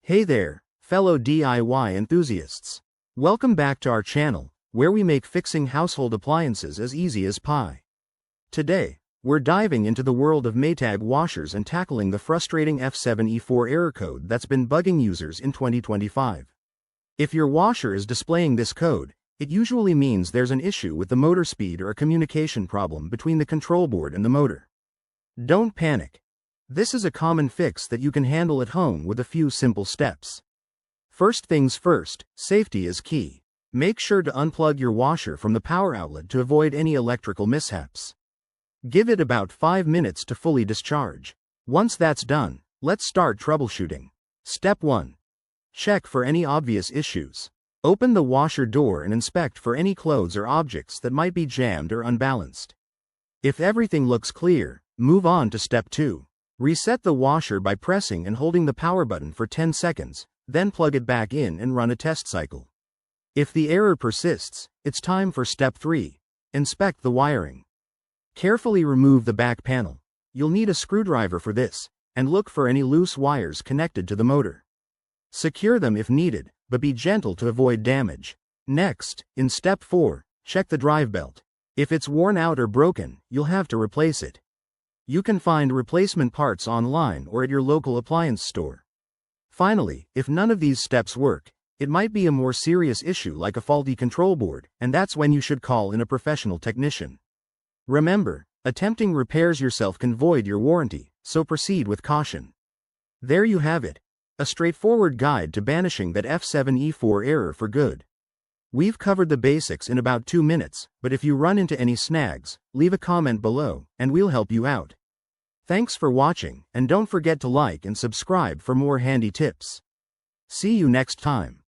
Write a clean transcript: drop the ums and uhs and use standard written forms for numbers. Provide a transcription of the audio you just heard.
Hey there, fellow DIY enthusiasts. Welcome back to our channel, where we make fixing household appliances as easy as pie. Today, we're diving into the world of Maytag washers and tackling the frustrating F7E4 error code that's been bugging users in 2025. If your washer is displaying this code, it usually means there's an issue with the motor speed or a communication problem between the control board and the motor. Don't panic. This is a common fix that you can handle at home with a few simple steps. First things first, safety is key. Make sure to unplug your washer from the power outlet to avoid any electrical mishaps. Give it about 5 minutes to fully discharge. Once that's done, let's start troubleshooting. Step 1. Check for any obvious issues. Open the washer door and inspect for any clothes or objects that might be jammed or unbalanced. If everything looks clear, move on to step 2. Reset the washer by pressing and holding the power button for 10 seconds, then plug it back in and run a test cycle. If the error persists, it's time for step 3. Inspect the wiring. Carefully remove the back panel. You'll need a screwdriver for this, and look for any loose wires connected to the motor. Secure them if needed, but be gentle to avoid damage. Next, in step 4, check the drive belt. If it's worn out or broken, you'll have to replace it. You can find replacement parts online or at your local appliance store. Finally, if none of these steps work, it might be a more serious issue like a faulty control board, and that's when you should call in a professional technician. Remember, attempting repairs yourself can void your warranty, so proceed with caution. There you have it, a straightforward guide to banishing that F7E4 error for good. We've covered the basics in about 2 minutes, but if you run into any snags, leave a comment below, and we'll help you out. Thanks for watching, and don't forget to like and subscribe for more handy tips. See you next time.